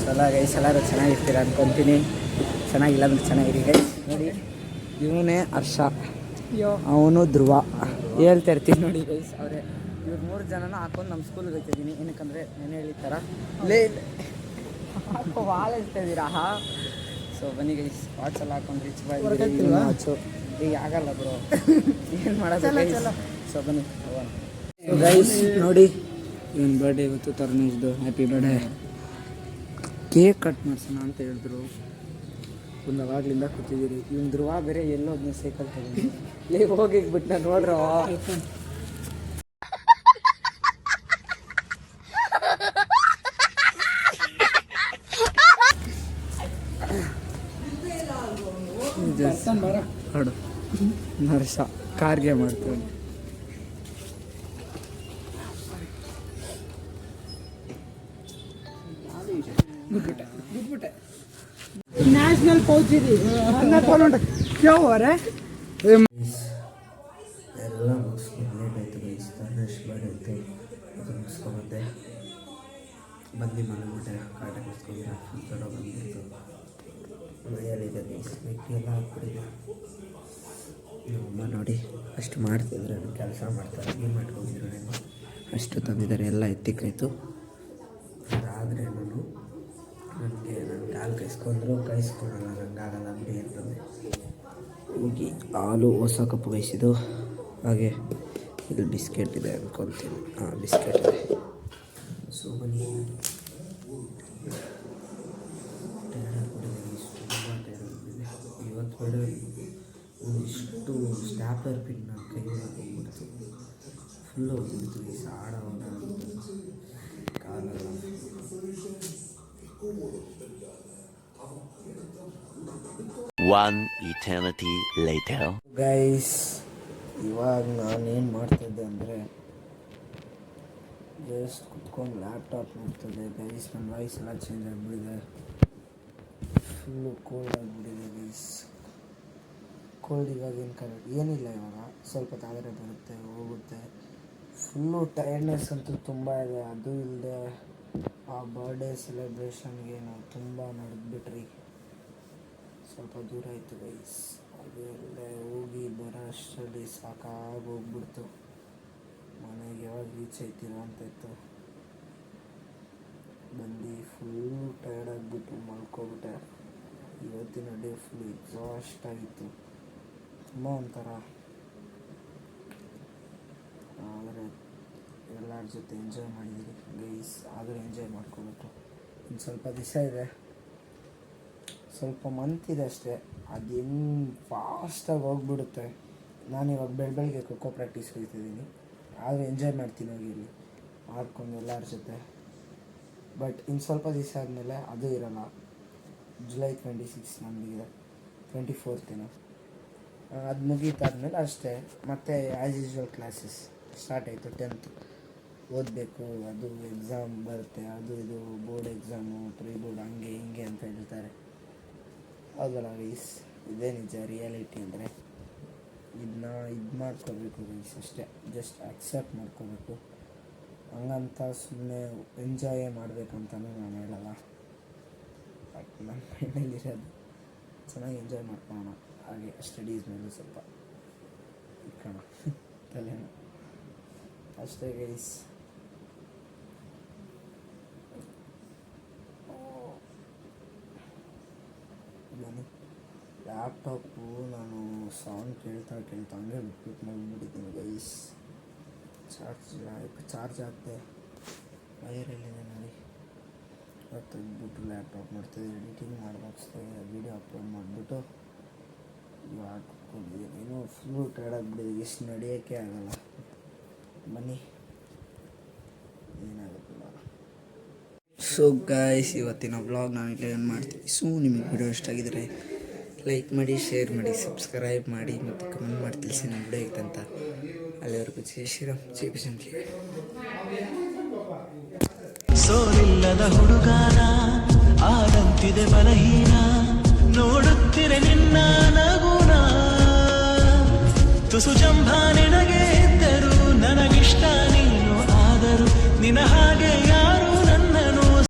ಸಲ ಗೈಸ್ ಎಲ್ಲರೂ ಚೆನ್ನಾಗಿರ್ತೀರ ಅಂದ್ಕೊತೀನಿ. ಚೆನ್ನಾಗಿಲ್ಲ ಅಂದ್ರೆ ಚೆನ್ನಾಗಿರಿ ಗೈಸ್. ನೋಡಿ ಇವನೇ ಹರ್ಷ, ಅವನು ಧ್ರುವ ಹೇಳ್ತಾ ಇರ್ತೀನಿ ನೋಡಿ ಗೈಸ್. ಅವರೇ ಇವ್ರು 3 ಜನನ ಹಾಕೊಂಡು ನಮ್ಮ ಸ್ಕೂಲ್ಗೆ ಹೋಗ್ತಿದ್ದೀನಿ. ಏನಕ್ಕಂದರೆ ಏನು ಹೇಳಿರ್ತಾರ ಲೇ ಹಾಕೋ ಭಾಳ ಹೇಳ್ತಾ ಇದ್ದೀರಾ. ಸೊ ಬನ್ನಿ ಗೈಸ್, ವಾಚಲ್ಲಿ ಹಾಕೊಂಡು ರಿಚ್ ಬಾಯ್ ವಾಚು ಈಗ ಆಗಲ್ಲ ಬ್ರೋ, ಏನು ಮಾಡೋದು ಗೈಸ್. ಸೊ ಬನ್ನಿ ಗೈಸ್. ನೋಡಿ ಇವನ್ ಬರ್ಡೇ ಇವತ್ತು, ತರುಣೇಶ್ದು ಹ್ಯಾಪಿ ಬರ್ಡೇ. ಕೇಕ್ ಕಟ್ ಮಾಡಿಸೋಣ ಅಂತ ಹೇಳಿದ್ರು. ಒಂದು ಅವಾಗ್ಲಿಂದ ಕೂತಿದ್ದೀರಿ. ಇವನ್ ಧ್ರುವ ಬೇರೆ ಎಲ್ಲೋ ಅದನ್ನ ಸೈಕಲ್ ತಗೊಂಡು ಲೇ ಹೋಗಿಬಿಟ್ಟು ನೋಡ್ರ. ನೋಡು ಹರ್ಷ ಕಾರ್ಗೆ ಮಾಡ್ತಾನೆ. ನ್ಯಾಷನಲ್ ಪೌಚಿರಿ ಕ್ಯೋ ಅವರೇ ಎಲ್ಲ ಮುಗಿಸ್ಕೊಂಡು ಲೇಟ್ ಆಯಿತು ಗೈಸ್. ತರುಣೇಶ್ ಬರ್ಡೇ ಇತ್ತು, ಅದು ಮುಗಿಸ್ಕೊಂಬಂದೆ. ಬಂದು ಮಲಗ್ಬಿಟ್ಟೆ. ಕಾಟ ಮುಗಿಸ್ಕೊಂಡಿರ ಫುಲ್ ತಡ ಬಂದಿತ್ತು. ಮಳೆಯಲ್ಲಿದೆ ಗೈಸ್, ಮೆಕ್ಕಿ ಎಲ್ಲ ಹಾಕ್ಬಿಟ್ಟಿದೆ. ನಮ್ಮಮ್ಮ ನೋಡಿ ಅಷ್ಟು ಮಾಡ್ತಿದ್ರೆ ನಾನು ಕೆಲಸ ಮಾಡ್ತಾರೆ. ಏನು ಮಾಡ್ಕೊಂಡಿದ್ರು ನಾನು ಅಷ್ಟು ತಂದಿದ್ದಾರೆ, ಎಲ್ಲ ಎತ್ತಿಕ್ಕಾಯ್ತು. ಅದಾದರೆ ನನಗೆ ನನ್ನ ಕಾಲು ಕಾಯಿಸ್ಕೊಳಲ್ಲ, ನನಗಾಗಲ್ಲ ಬಿಡಿ ಅಂತಂದೆ. ಹೋಗಿ ಹಾಲು ಹೊಸ ಕಪ್ಪು ಕಾಯಿಸಿದ್ದು. ಹಾಗೆ ಇಲ್ಲಿ ಬಿಸ್ಕೆಟ್ ಇದೆ ಅಂದ್ಕೊತೀನಿ. ಬಿಸ್ಕೆಟ್ ಇದೆ. ಸೊ ಬನ್ನಿ, ಇವತ್ತು ಬೇಡ ಒಂದಿಷ್ಟು ಸ್ಟ್ಯಾಪ್ಲರ್ ಪಿನ್ ನನ್ನ ಕೈ ಹೋಗ್ಬಿಡ್ತು. ಫುಲ್ಲು ಹೋಗ್ಬಿಡ್ತು ಈ ಸಾಡ ಕಾಲೆಲ್ಲ. One eternity later. ಗೈಸ್, ಇವಾಗ ನಾನೇನು ಮಾಡ್ತಿದ್ದೆ ಅಂದರೆ ಜಸ್ಟ್ ಕುತ್ಕೊಂಡು ಲ್ಯಾಪ್ಟಾಪ್ ನೋಡ್ತಿದ್ದೆ ಗೈಸ್. ನನ್ನ ವಾಯ್ಸ್ ಎಲ್ಲ ಚೇಂಜ್ ಆಗಿಬಿಟ್ಟಿದೆ, ಫುಲ್ಲು ಕೋಲ್ಡ್ ಆಗಿಬಿಟ್ಟಿದೆ ಗೈಸ್. ಕೋಲ್ಡ್ ಇವಾಗ ಏನಿಲ್ಲ, ಇವಾಗ ಸ್ವಲ್ಪ ತಾದರೆ ಬರುತ್ತೆ ಹೋಗುತ್ತೆ. ಫುಲ್ಲು ಟೈರ್ಡ್ನೆಸ್ ಅಂತೂ ತುಂಬ ಇದೆ. ಅದು ಇಲ್ಲದೆ ಆ ಬರ್ಡೇ ಸೆಲೆಬ್ರೇಷನ್ಗೆ ನಾವು ತುಂಬ ನಡೆದ್ಬಿಟ್ರಿ. ಸ್ವಲ್ಪ ದೂರ ಆಯಿತು ಗೈಸ್. ಅದೆಲ್ಲ ಹೋಗಿ ಬರೋ ಅಷ್ಟರಲ್ಲಿ ಸಾಕಾಗೋಗ್ಬಿಡ್ತು. ಮನೆಗೆ ಯಾವಾಗ ರೀಚ್ ಆಯ್ತಿರೋ ಅಂತ ಇತ್ತು. ಬಂದು ಫುಲ್ ಟಯರ್ಡ್ ಆಗಿಬಿಟ್ಟು ಮಲ್ಕೊಬಿಟ್ಟೆ. ಇವತ್ತಿನ ಡೇ ಫುಲ್ ಎಕ್ಸಾಸ್ಟ್ ಆಗಿತ್ತು. ತುಂಬ ಒಂಥರ. ಆದರೆ ಎಲ್ಲರ ಜೊತೆ ಎಂಜಾಯ್ ಮಾಡಿದ್ದೀರಿ ಗೈಸ್. ಆದರೂ ಎಂಜಾಯ್ ಮಾಡ್ಕೊಬೇಕು. ಇನ್ನು ಸ್ವಲ್ಪ ದಿವಸ ಇದೆ, ಸ್ವಲ್ಪ ಮಂತಿದೆ ಅಷ್ಟೇ. ಅದು ಹೆಂಗೆ ಫಾಸ್ಟಾಗಿ ಹೋಗ್ಬಿಡುತ್ತೆ. ನಾನಿವಾಗ ಬೆಳಗ್ಗೆ ಖೋಖೋ ಪ್ರಾಕ್ಟೀಸ್ಗೆ ಹೋಗ್ತಿದ್ದೀನಿ. ಆದರೂ ಎಂಜಾಯ್ ಮಾಡ್ತೀನಿ ಹೋಗಿ ಇಲ್ಲಿ ಆಡ್ಕೊಂಡು ಎಲ್ಲರ ಜೊತೆ. ಬಟ್ ಇನ್ನು ಸ್ವಲ್ಪ ದಿವಸ ಆದಮೇಲೆ ಅದು ಇರೋಲ್ಲ. ಜುಲೈ 26 ನಮಗಿದೆ, 24th ಅದು ಮುಗೀತಾದ್ಮೇಲೆ ಅಷ್ಟೇ. ಮತ್ತು ಆ್ಯಸ್ ಯೂಶ್ವಲ್ ಕ್ಲಾಸಸ್ ಸ್ಟಾರ್ಟ್ ಆಯಿತು. 10th ಓದಬೇಕು, ಅದು ಎಕ್ಸಾಮ್ ಬರುತ್ತೆ, ಅದು ಇದು ಬೋರ್ಡ್ ಎಕ್ಸಾಮು, ಪ್ರೀ ಬೋರ್ಡ್, ಹಂಗೆ ಹಿಂಗೆ ಅಂತ ಹೇಳ್ತಾರೆ. ಹೌದಲ್ಲ ಗೈಸ್, ಇದೇ ನಿಜ ರಿಯಾಲಿಟಿ. ಅಂದರೆ ಇದನ್ನ ಮಾಡ್ಕೋಬೇಕು ಗೈಸ್, ಅಷ್ಟೇ. ಜಸ್ಟ್ ಅಕ್ಸೆಪ್ಟ್ ಮಾಡ್ಕೋಬೇಕು. ಹಂಗಂತ ಸುಮ್ಮನೆ ಎಂಜಾಯೇ ಮಾಡಬೇಕಂತಲೂ ನಾನು ಹೇಳಲ್ಲ. ಬಟ್ ನನ್ನ ಮೈಂಡಲ್ಲಿರೋದು ಚೆನ್ನಾಗಿ ಎಂಜಾಯ್ ಮಾಡ್ಕೊಳ್ಳೋಣ. ಹಾಗೆ ಸ್ಟಡೀಸ್ ಮೇಲೂ ಸ್ವಲ್ಪ ಇಟ್ಕೋಣ ತಲೆನ, ಅಷ್ಟೇ ಗೈಸ್. ನಾನು ಲ್ಯಾಪ್ಟಾಪು ನಾನು ಸಾಂಗ್ ಕೇಳ್ತಾ ಹಂಗೆ ಬಿಟ್ಬಿಟ್ಟು ಮಲ್ಬಿಟ್ಟಿದ್ದೀನಿ ಗೈಸ್. ಚಾರ್ಜ್ ಆಗ್ತೆ ವೈರಲ್ಲಿದೆ ನೋಡಿ. ತೆಗೆದ್ಬಿಟ್ಟು ಲ್ಯಾಪ್ಟಾಪ್ ಮಾಡ್ತಿದ್ದೆ, ಎಡಿಟಿಂಗ್ ಮಾಡ್ಬಿಡ್ತೆ, ವೀಡಿಯೋ ಅಪ್ಲೋಡ್ ಮಾಡಿಬಿಟ್ಟು ಇವಾಗ ಕುತ್ಕೊಂಡಿದ್ದೀನಿ. ಇನ್ನೂ ಫುಲ್ಲು ಟೈರ್ಡ್ ಆಗಿಬಿಟ್ಟಿದೆ, ಎಷ್ಟು ನಡೆಯೋಕ್ಕೆ ಆಗಲ್ಲ. ಬನ್ನಿ, ಏನಾಗುತ್ತೆ. ಸೊ ಗೈಸ್, ಇವತ್ತಿನ ವ್ಲಾಗ್ ನಾನು ಇಲ್ಲೇ ಏನು ಮಾಡ್ತೀನಿ. ಸೊ ನಿಮಗೆ ವಿಡಿಯೋ ಇಷ್ಟ ಆಗಿದರೆ ಲೈಕ್ ಮಾಡಿ, ಶೇರ್ ಮಾಡಿ, ಸಬ್ಸ್ಕ್ರೈಬ್ ಮಾಡಿ ಮತ್ತು ಕಮೆಂಟ್ ಮಾಡಿ ತಿಳಿಸಿ ನಮ್ಮ ವಿಡಿಯೋ ಆಗಿತ್ತು ಅಂತ. ಅಲ್ಲಿವರೆಗೂ ಜೈ ಶ್ರೀರಾಮ್, ಜೈ ಬಿಜಂಕಿ. ಸೋಲಿಲ್ಲದ ಹುಡುಗಾನ ಆದಂತಿದೆ ಬಲಹೀನ, ನೋಡುತ್ತಿರೆ ನಿನ್ನ ನಗುನ ತುಸು ಜಂಭ ನಿನಗೆ